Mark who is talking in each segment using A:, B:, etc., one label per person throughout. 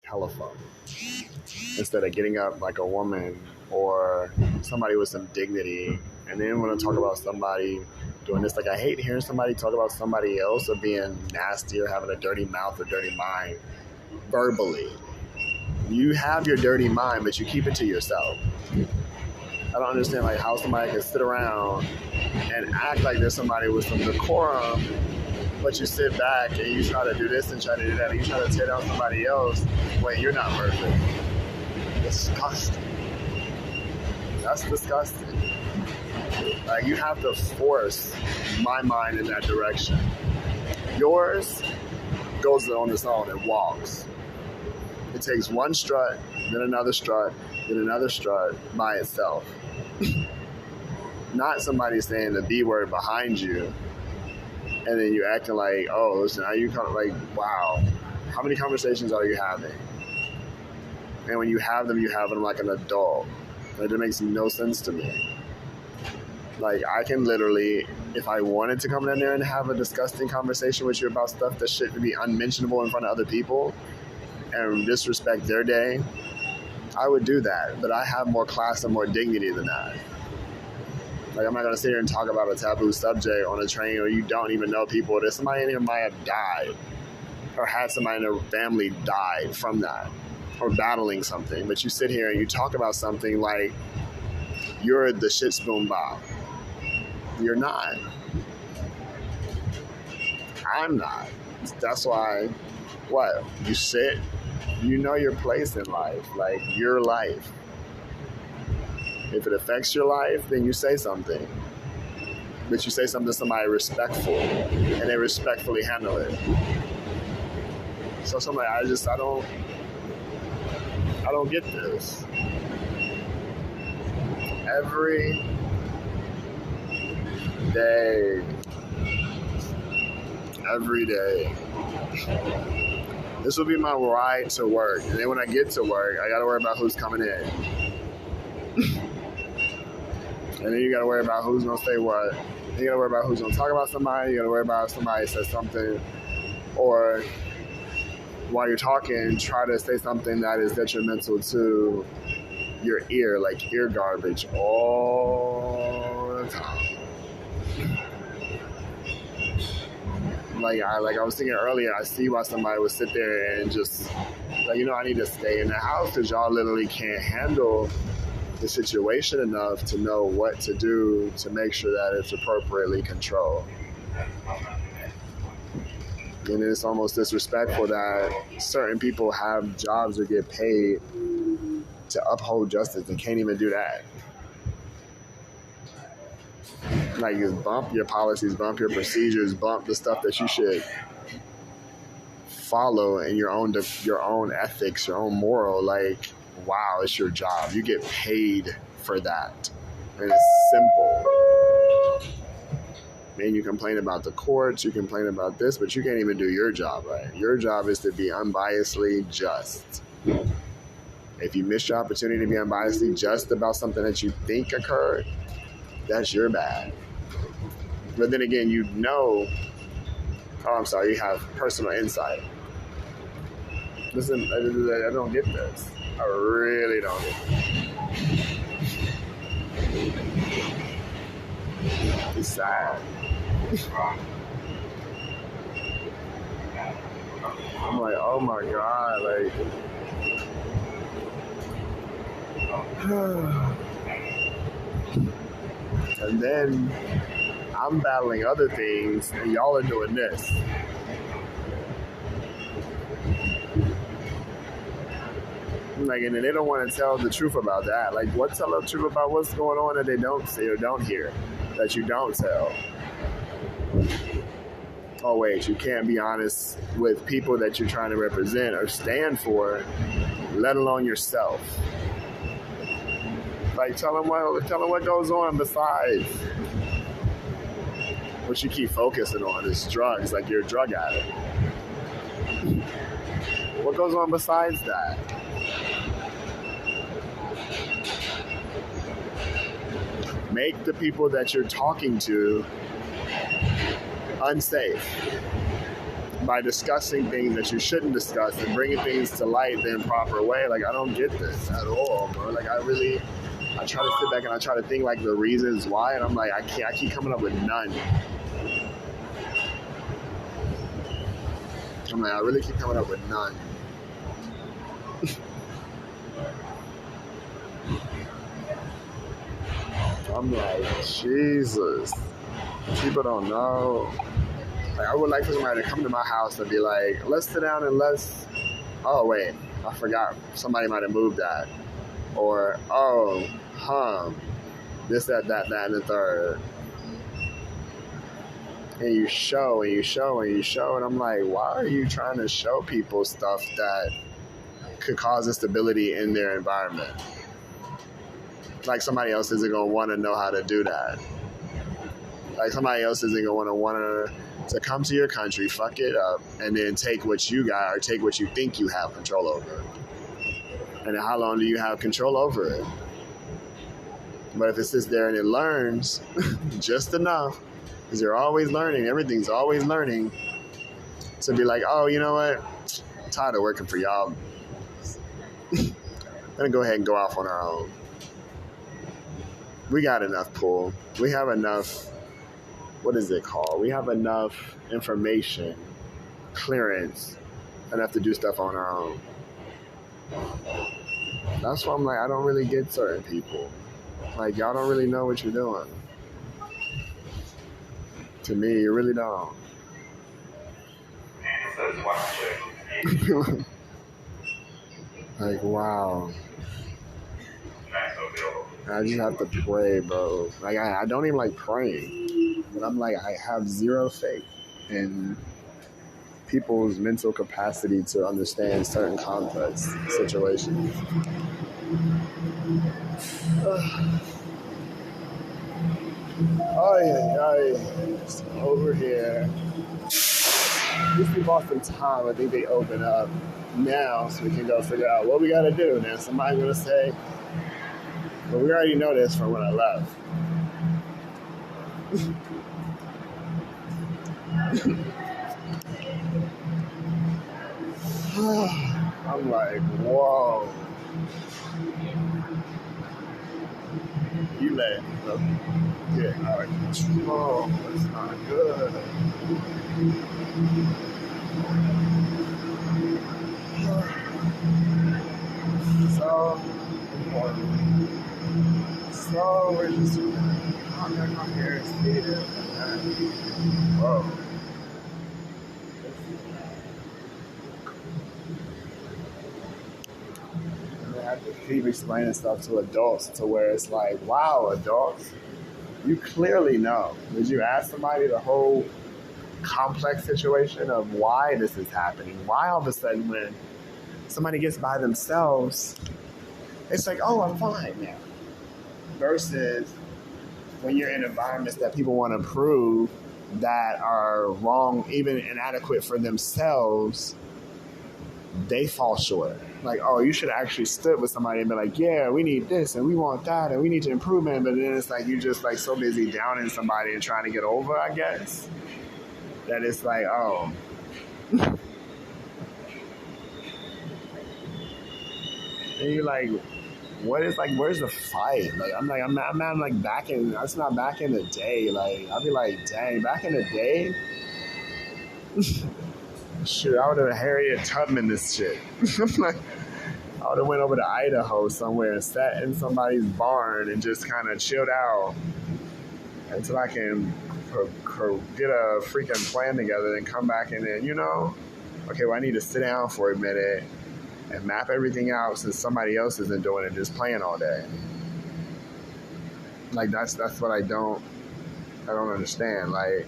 A: telephone instead of getting up like a woman or somebody with some dignity. And then when I talk about somebody doing this, like I hate hearing somebody talk about somebody else or being nasty or having a dirty mouth or dirty mind verbally. You have your dirty mind, but you keep it to yourself. I don't understand like how somebody can sit around and act like there's somebody with some decorum, but you sit back and you try to do this and try to do that, and you try to tear down somebody else when you're not perfect. Disgusting. That's disgusting. Like you have to force my mind in that direction. Yours goes on its own and walks. It takes one strut, then another strut, then another strut by itself. Not somebody saying the B word behind you, and then you acting like, oh, listen, are you like, wow, how many conversations are you having? And when you have them like an adult. Like, it makes no sense to me. Like, I can literally, if I wanted to come down there and have a disgusting conversation with you about stuff that shouldn't be unmentionable in front of other people and disrespect their day, I would do that. But I have more class and more dignity than that. Like, I'm not going to sit here and talk about a taboo subject on a train or you don't even know people. There's somebody in here might have died or had somebody in their family die from that or battling something. But you sit here and you talk about something like you're the shit spoon Bob. You're not. I'm not. That's why, what? You sit, you know your place in life, like your life. If it affects your life, then you say something. But you say something to somebody respectful, and they respectfully handle it. So somebody, I don't get this. Every day. This will be my ride to work. And then when I get to work, I got to worry about who's coming in. And then you got to worry about who's going to say what. You got to worry about who's going to talk about somebody. You got to worry about if somebody says something. Or while you're talking, try to say something that is detrimental to your ear, like ear garbage all the time. Like I was thinking earlier, I see why somebody would sit there and just, like, I need to stay in the house because y'all literally can't handle the situation enough to know what to do to make sure that it's appropriately controlled. And it's almost disrespectful that certain people have jobs or get paid to uphold justice and can't even do that. Like, you bump your policies, bump your procedures, bump the stuff that you should follow in your own ethics, your own moral. Like, wow, it's your job. You get paid for that. And it's simple. Man, you complain about the courts, you complain about this, but you can't even do your job right. Your job is to be unbiasedly just. If you miss your opportunity to be unbiasedly just about something that you think occurred, that's your bad. But then again, you have personal insight. Listen, I don't get this. I really don't get it. It's sad. I'm like, oh my God, like... And then I'm battling other things, and y'all are doing this. Like, and then they don't want to tell the truth about that. Like, what tell the truth about what's going on that they don't see or don't hear, that you don't tell? Oh, wait, you can't be honest with people that you're trying to represent or stand for, let alone yourself. Like, tell them what goes on besides what you keep focusing on is drugs, like you're a drug addict. What goes on besides that? Make the people that you're talking to unsafe. by discussing things that you shouldn't discuss and bringing things to light the improper way. Like, I don't get this at all, bro. Like, I try to sit back and I try to think like the reasons why, and I'm like, I keep coming up with none. I'm like, I really keep coming up with none. I'm like, Jesus. People don't know. Like, I would like for somebody to come to my house and be like, let's sit down and oh, wait, I forgot. Somebody might have moved that. Or, this, that, and the third. And you show, and I'm like, why are you trying to show people stuff that could cause instability in their environment? Like, somebody else isn't going to want to know how to do that. Like, somebody else isn't going to want to come to your country, fuck it up, and then take what you got or take what you think you have control over. And then how long do you have control over it? But if it sits there and it learns just enough, because you're always learning, everything's always learning, to be like, oh, you know what? I'm tired of working for y'all. I'm going to go ahead and go off on our own. We got enough pull. We have enough, what is it called? We have enough information, clearance, enough to do stuff on our own. That's why I'm like, I don't really get certain people. Like, y'all don't really know what you're doing. To me, you really don't. Like, wow. I just have to pray, bro. Like, I don't even like praying. But I'm like, I have zero faith in people's mental capacity to understand certain complex situations. It's over here. Used to be Boston time. I think they open up now so we can go figure out what we got to do. Now, somebody's going to say, but we already know this from when I left. I'm like, whoa. You let get out of control. It's not good. So important. So we're just not gonna come here and see it. Whoa. And I have to keep explaining stuff to adults to where it's like, wow, adults, you clearly know. Did you ask somebody the whole complex situation of why this is happening? Why all of a sudden when somebody gets by themselves, it's like, oh, I'm fine now. Versus when you're in environments that people want to prove that are wrong, even inadequate for themselves, they fall short. Like, oh, you should have actually stood with somebody and be like, yeah, we need this and we want that and we need to improve it. But then it's like you just like so busy downing somebody and trying to get over, I guess, that it's like, oh. And you're like, what is like, where's the fight? Like, I'm not like back in, that's not back in the day. Like, I'll be like, dang, back in the day? Shoot, I would have Harriet Tubman this shit. I'm like, I would have went over to Idaho somewhere and sat in somebody's barn and just kind of chilled out until I can get a freaking plan together and come back and then, okay, well, I need to sit down for a minute and map everything out since somebody else isn't doing it, just playing all day. Like, that's what I don't understand. Like,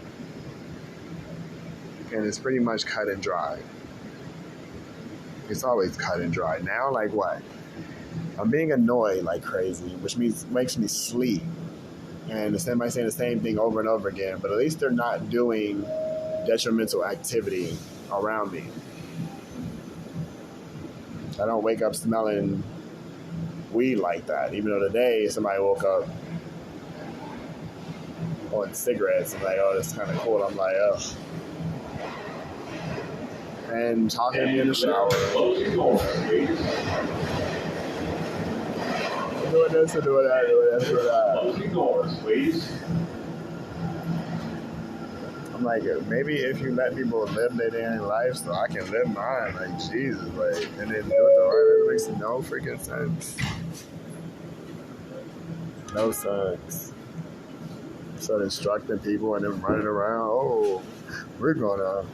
A: and it's pretty much cut and dry. It's always cut and dry. Now, like what? I'm being annoyed like crazy, which makes me sleep. And somebody saying the same thing over and over again, but at least they're not doing detrimental activity around me. I don't wake up smelling weed like that. Even though today somebody woke up on cigarettes and like, oh, that's kind of cool. I'm like, ugh. and talking to me in the shower. Doing this and doing that, doing this, doing that.
B: Closing doors, please.
A: I'm like, maybe if you let people live their daily life so I can live mine, like, Jesus, like, and then do it the right way, it makes no freaking sense. No sense. So instructing people and then running around, oh, we're gonna,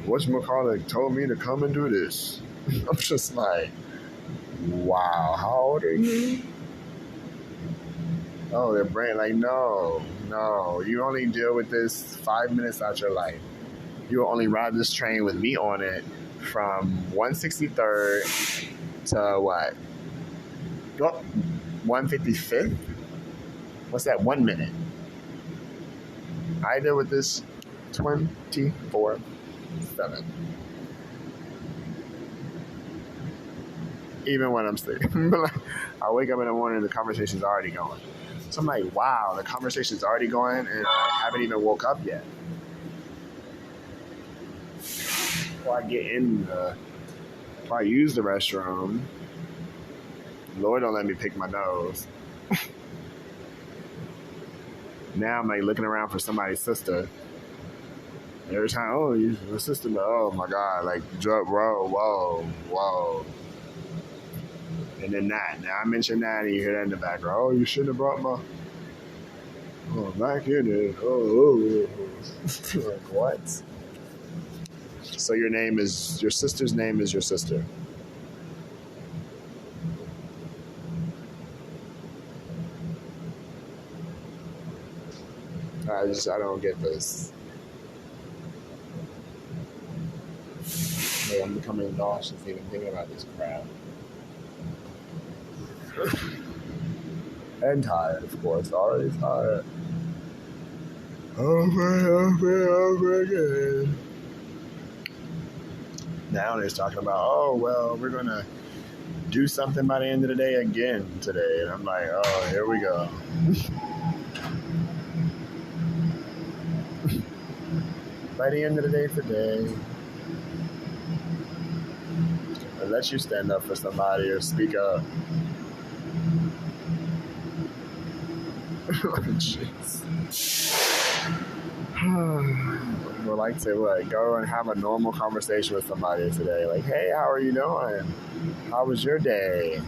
A: whatchamacallit told me to come and do this. I'm just like, wow, how old are you? Oh, their brain, like, no, you only deal with this 5 minutes out your life. You will only ride this train with me on it from 163rd to what? 155th? What's that, 1 minute? I deal with this 24/7. Even when I'm sleeping. I wake up in the morning and the conversation's already going. So I'm like, wow, the conversation's already going and I haven't even woke up yet. Before I get in before I use the restroom, Lord don't let me pick my nose. Now I'm like looking around for somebody's sister. Every time, oh, your sister, oh my God, like, whoa. And then that. Now I mention that and you hear that in the background. Oh, you shouldn't have brought my back in it. Oh. Like, what? So your sister's name is your sister. I don't get this. Like, I'm becoming nauseous even thinking about this crap. And tired, of course. Already tired. Over again. Now they're talking about, oh, well, we're going to do something by the end of the day again today. And I'm like, oh, here we go. By the end of the day today, unless you stand up for somebody or speak up. Jeez. Well, like to what? Go and have a normal conversation with somebody today. Like, hey, how are you doing? How was your day?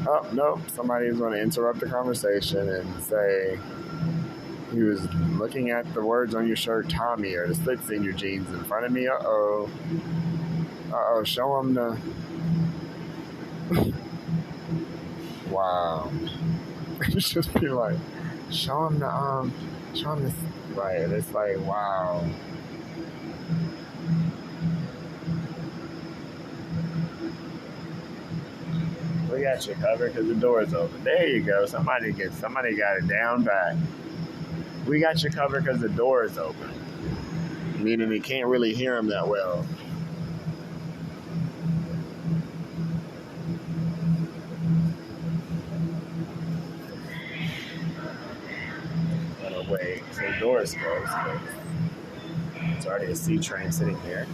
A: Oh, nope. Somebody's going to interrupt the conversation and say he was looking at the words on your shirt, Tommy, or the slits in your jeans in front of me. Uh-oh. Show him the... Wow. It's just be like, show him the, right. It's like, wow. We got you covered because the door's open. There you go. Somebody got it down back. We got you covered because the door is open. Meaning they can't really hear him that well. Wait, so the door is closed. It's already a C train sitting here.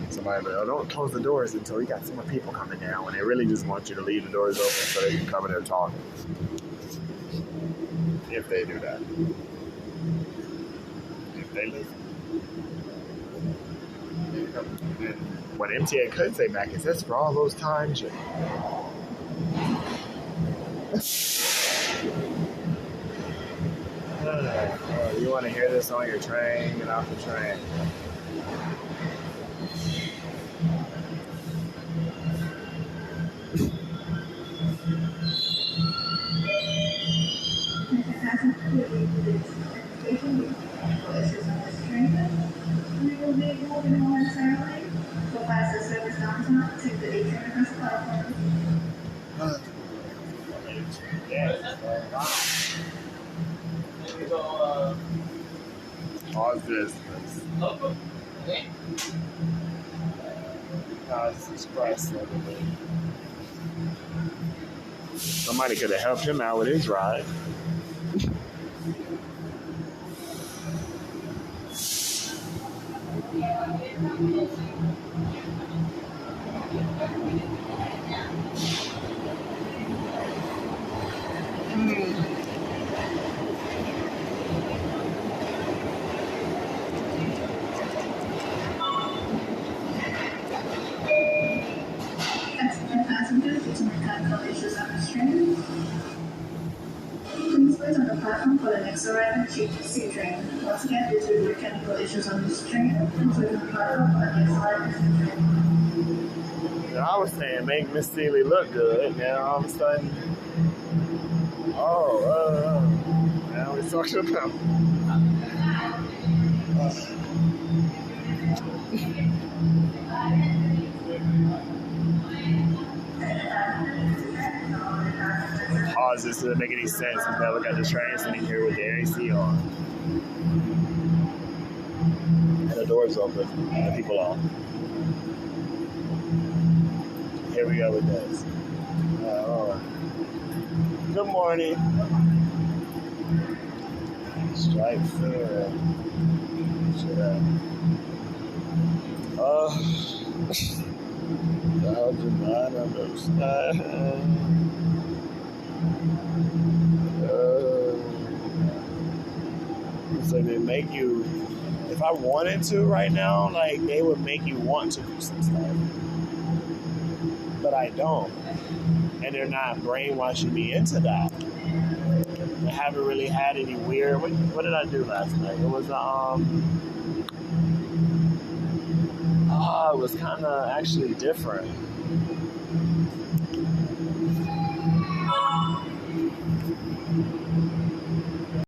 A: Somebody like, oh, don't close the doors until we got some more people coming down. When they really just want you to leave the doors open so they can come in there talking. If they do that. If they listen. And what MTA could say back is, that's for all those times you want to hear this on your train, get off the train. Pause this. Express. Somebody could have helped him out with his ride.
B: Attention passengers due to mechanical issues on this train. Please wait on the platform for the next arriving C train. Once again, due to mechanical issues on this train, please wait on the platform for the next arriving C train.
A: I was saying make Miss Seeley look good. Now all of a sudden, now we're talking about. Pause this doesn't make any sense. We never got the train sitting here with the AC on. And the doors open and the people off. Here we go with this. Good morning. Strike fair. How do not understand? So they make you. If I wanted to right now, like they would make you want to do some stuff, but I don't, and they're not brainwashing me into that. I haven't really had any weird. What did I do last night? It was it was kind of actually different.